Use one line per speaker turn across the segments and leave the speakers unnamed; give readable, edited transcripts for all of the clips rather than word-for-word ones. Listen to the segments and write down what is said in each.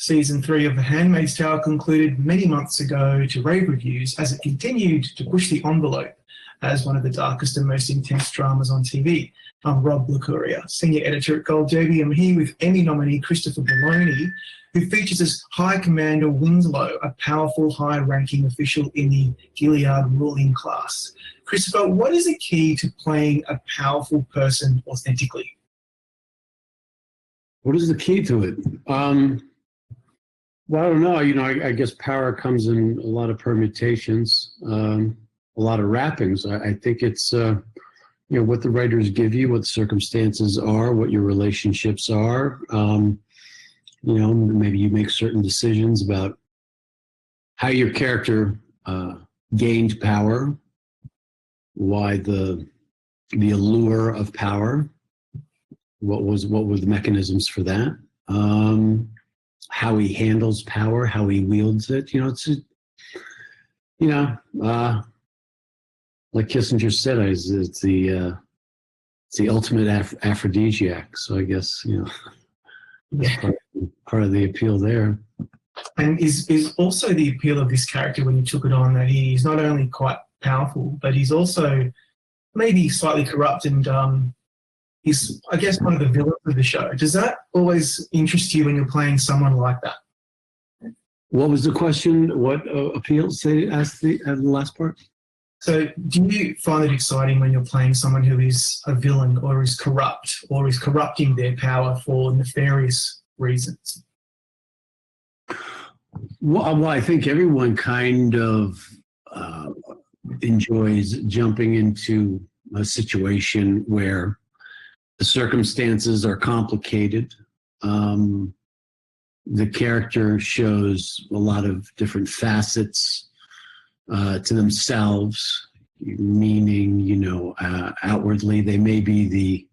Season 3 of The Handmaid's Tale concluded many months ago to rave reviews as it continued to push the envelope as one of the darkest and most intense dramas on TV. I'm Rob Licuria, Senior Editor at Gold Derby. I'm here with Emmy nominee Christopher Meloni, who features as High Commander Winslow, a powerful, high-ranking official in the Gilead ruling class. Christopher, what is the key to playing a powerful person authentically?
What is the key to it? Well, I don't know. I guess power comes in a lot of permutations, a lot of wrappings. I think it's, what the writers give you, what the circumstances are, what your relationships are. Maybe you make certain decisions about how your character gained power, why the allure of power, what were the mechanisms for that, how he handles power, how he wields it. Like Kissinger said, it's the ultimate aphrodisiac. So I guess part of the appeal there.
And is also the appeal of this character when you took it on that he's not only quite powerful, but he's also maybe slightly corrupt, and he's, I guess, one of the villains of the show. Does that always interest you when you're playing someone like that?
What was the question? What appeals? They asked the last part.
So do you find it exciting when you're playing someone who is a villain or is corrupt or is corrupting their power for nefarious reasons?
Well, I think everyone kind of enjoys jumping into a situation where the circumstances are complicated. The character shows a lot of different facets to themselves, meaning, outwardly they may be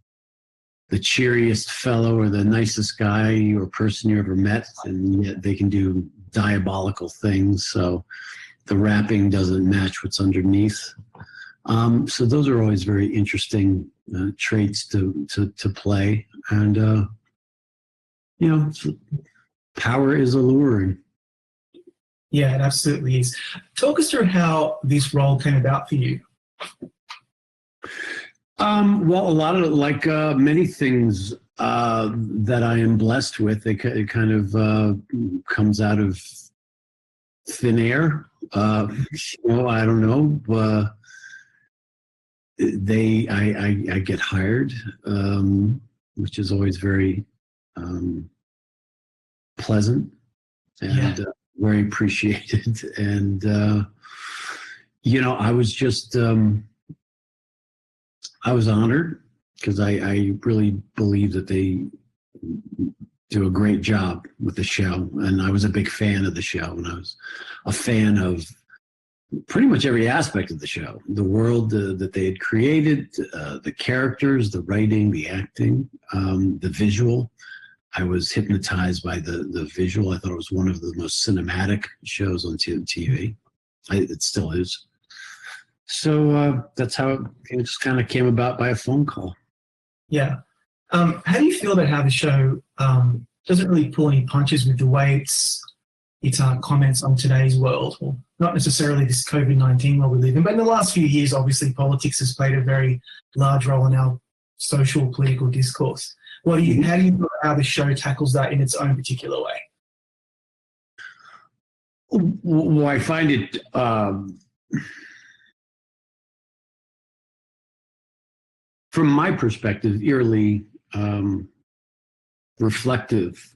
the cheeriest fellow or the nicest guy or person you ever met, and yet they can do diabolical things. So the wrapping doesn't match what's underneath. So those are always very interesting traits to play. And, power is alluring.
Yeah, it absolutely is. Talk us through how this role came about for you.
Well, a lot of it, like many things that I am blessed with, it kind of comes out of thin air. I don't know. I get hired, which is always very pleasant and very appreciated. And I was just I was honored because I really believe that they do a great job with the show, and I was a big fan of the show, and I was a fan of pretty much every aspect of the show, the world that they had created, the characters, the writing, the acting, the visual. I was hypnotized by the visual. I thought it was one of the most cinematic shows on TV. It still is. So that's how it just kind of came about by a phone call. Yeah.
How do you feel about how the show doesn't really pull any punches with the way its comments on today's world? Well, not necessarily this COVID-19 world we live in, but in the last few years, obviously, politics has played a very large role in our social political discourse. How do you feel how the show tackles that in its own particular way?
Well, I find it from my perspective, eerily reflective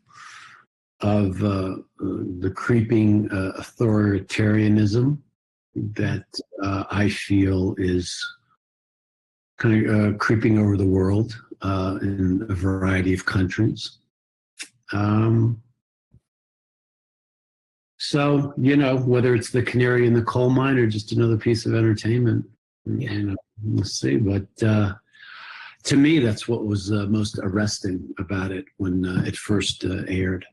of the creeping authoritarianism that I feel is kind of creeping over the world in a variety of countries. So, whether it's the canary in the coal mine or just another piece of entertainment, we'll see. But to me, that's what was most arresting about it when it first aired.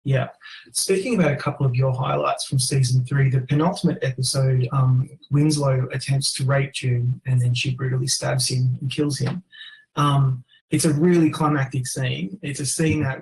Yeah. Speaking about a couple of your highlights from season 3, the penultimate episode, Winslow attempts to rape June and then she brutally stabs him and kills him. It's a really climactic scene. It's a scene that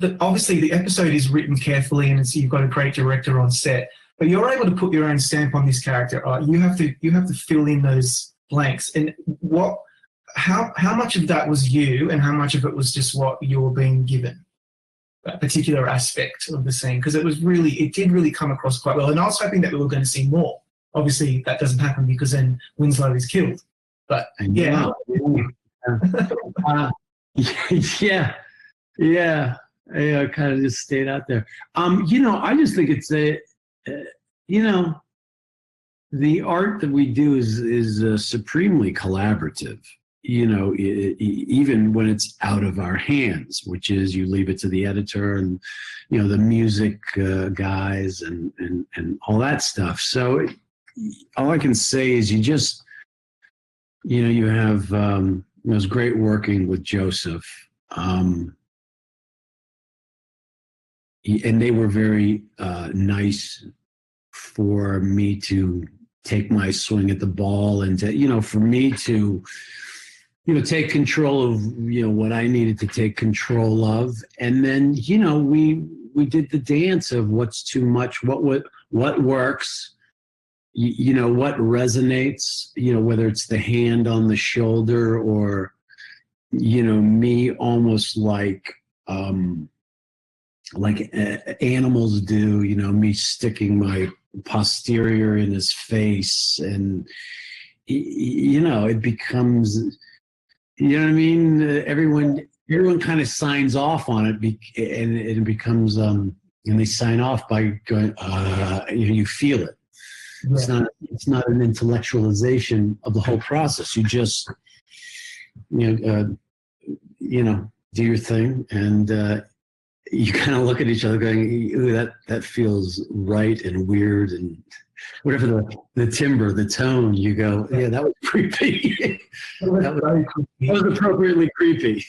obviously the episode is written carefully, and you've got a great director on set, but you're able to put your own stamp on this character. You have to fill in those blanks. And how much of that was you, and how much of it was just what you were being given, that particular aspect of the scene? Because it did really come across quite well. And I was hoping that we were going to see more. Obviously, that doesn't happen because then Winslow is killed. But yeah.
Yeah, kind of just stayed out there. I just think it's the art that we do is supremely collaborative. Even when it's out of our hands, which is you leave it to the editor and the music guys and all that stuff. So all I can say is you have it was great working with Joseph. And they were very nice for me to take my swing at the ball and to, for me to, take control of, what I needed to take control of. And then, we did the dance of what's too much, what works, what resonates, whether it's the hand on the shoulder or, me almost like animals do, me sticking my posterior in his face, and it becomes, what I mean? Everyone kind of signs off on it, and it becomes, and they sign off by going, you feel it. Yeah. It's not an intellectualization of the whole process. You just, do your thing, and you kind of look at each other going, ooh, that feels right and weird, and whatever the timbre, the tone, you go, yeah, that was creepy. that was appropriately creepy.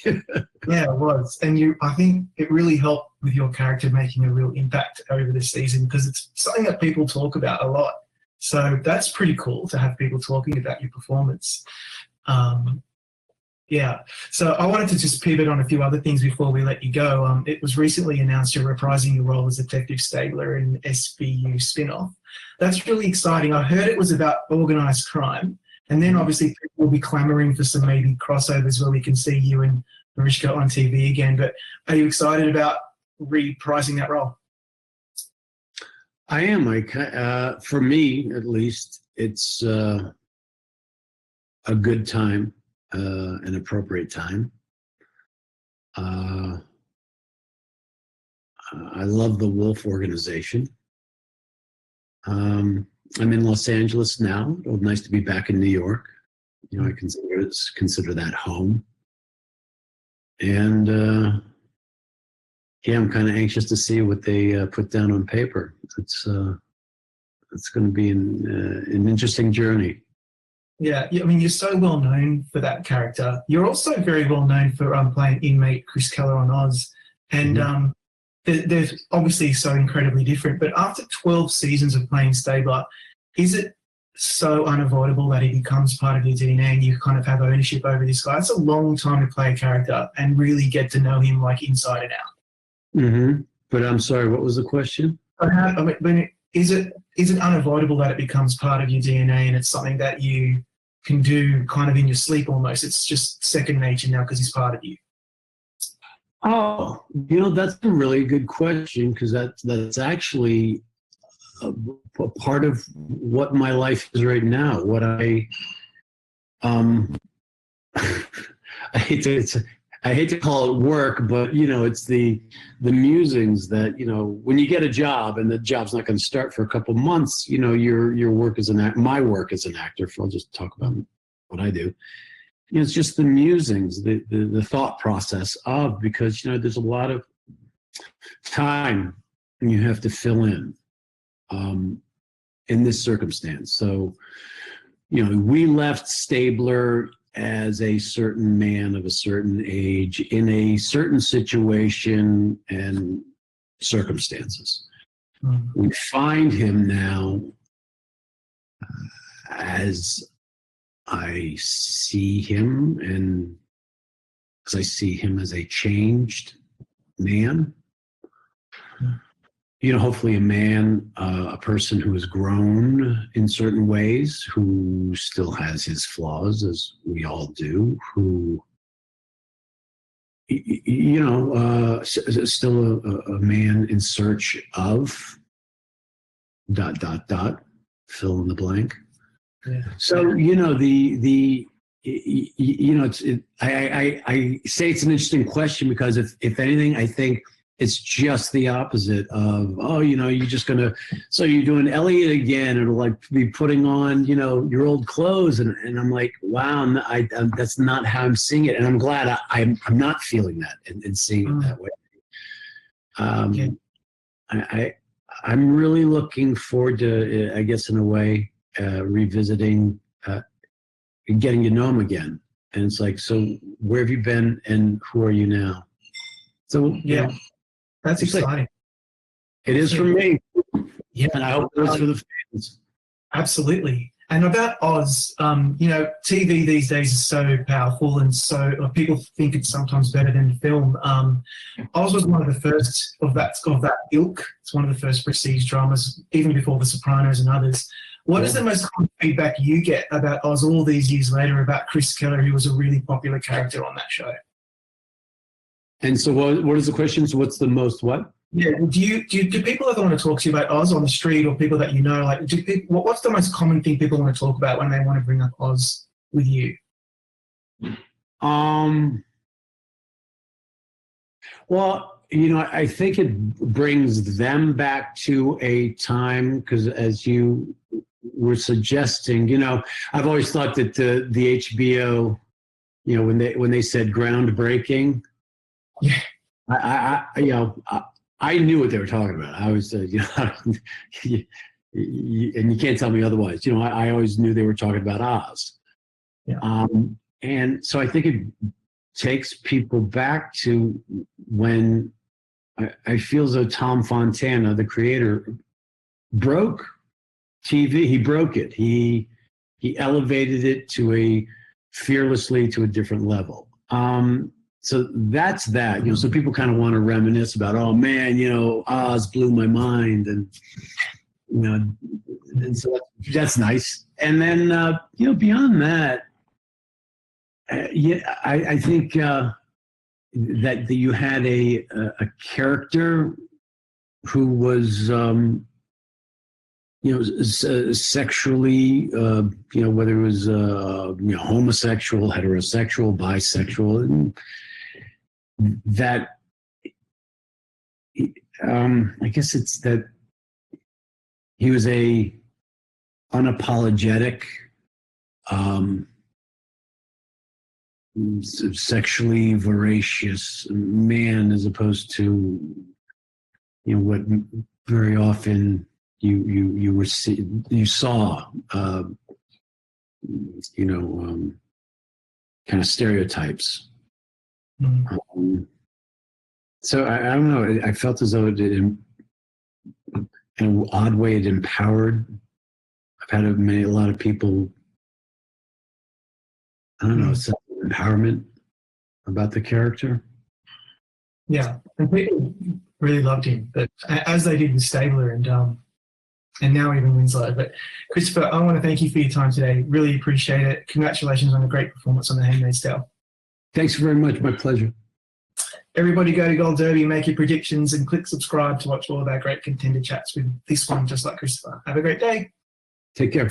Yeah, it was. And I think it really helped with your character making a real impact over the season, because it's something that people talk about a lot. So that's pretty cool to have people talking about your performance. Yeah, so I wanted to just pivot on a few other things before we let you go. It was recently announced you're reprising your role as Detective Stabler in SVU spin-off. That's really exciting. I heard it was about organised crime, and then obviously people will be clamouring for some maybe crossovers where we can see you and Mariska on TV again. But are you excited about reprising that role?
I am. For me, at least, it's a good time. An appropriate time. I love the Wolf organization. I'm in Los Angeles now. It was nice to be back in New York. I consider that home. And I'm kind of anxious to see what they put down on paper. It's going to be an interesting journey.
Yeah, I mean, you're so well known for that character. You're also very well known for playing inmate Chris Keller on Oz. And they're obviously so incredibly different. But after 12 seasons of playing Stabler, is it so unavoidable that he becomes part of your DNA and you kind of have ownership over this guy? It's a long time to play a character and really get to know him like inside and out.
Mm-hmm. But I'm sorry, what was the question?
Is it unavoidable that it becomes part of your DNA and it's something that you can do kind of in your sleep almost? It's just second nature now because he's part of you.
Oh, that's a really good question, because that's actually a part of what my life is right now. What I I hate to call it work, but it's the musings that when you get a job and the job's not going to start for a couple months. Your work as my work as an actor. I'll just talk about what I do. It's just the musings, the thought process of, because there's a lot of time you have to fill in this circumstance. So we left Stabler as a certain man of a certain age in a certain situation and circumstances. Mm-hmm. We find him now as I see him, and as I see him as a changed man, hopefully a man, a person who has grown in certain ways, who still has his flaws, as we all do, who, still a man in search of ... fill in the blank.
Yeah.
So, I say it's an interesting question because if anything, I think it's just the opposite of, you're just so you're doing Elliot again, it'll like be putting on, your old clothes. And I'm like, wow, that's not how I'm seeing it. And I'm glad I'm not feeling that and seeing it that way. I'm really looking forward to, I guess, in a way, revisiting, getting to know him again. And it's like, so where have you been and who are you now? So,
that's exciting.
It is for me.
Yeah.
And I hope it is for the fans.
Absolutely. And about Oz, TV these days is so powerful, and so people think it's sometimes better than film. Oz was one of the first of that ilk. It's one of the first prestige dramas, even before The Sopranos and others. What is the most common feedback you get about Oz all these years later about Chris Keller, who was a really popular character on that show?
And so what is the question? So what's the most what?
Yeah, do people ever want to talk to you about Oz on the street, or people that you know? Like, what's the most common thing people want to talk about when they want to bring up Oz with you?
Well, I think it brings them back to a time, because as you were suggesting, I've always thought that the HBO, when they said groundbreaking,
yeah,
I knew what they were talking about. I was, and you can't tell me otherwise. I always knew they were talking about Oz.
Yeah.
And so I think it takes people back to when I feel as though Tom Fontana, the creator, broke TV. He broke it. He elevated it fearlessly to a different level. So that's that. So people kind of want to reminisce about, oh man, Oz blew my mind, and and so that's nice. And then beyond that, I think that you had a character who was sexually, whether it was homosexual, heterosexual, bisexual, and that I guess it's that he was a unapologetic, sexually voracious man, as opposed to what very often you saw kind of stereotypes.
Mm-hmm.
So I don't know. I felt as though it in an odd way it empowered. I've had a lot of people. I don't know. It's empowerment about the character.
Yeah, and people really loved him, but as they did with Stabler and now even Winslow. But Christopher, I want to thank you for your time today. Really appreciate it. Congratulations on a great performance on The Handmaid's Tale.
Thanks very much. My pleasure.
Everybody go to Gold Derby, make your predictions, and click subscribe to watch all of our great contender chats with this one, just like Christopher. Have a great day.
Take care.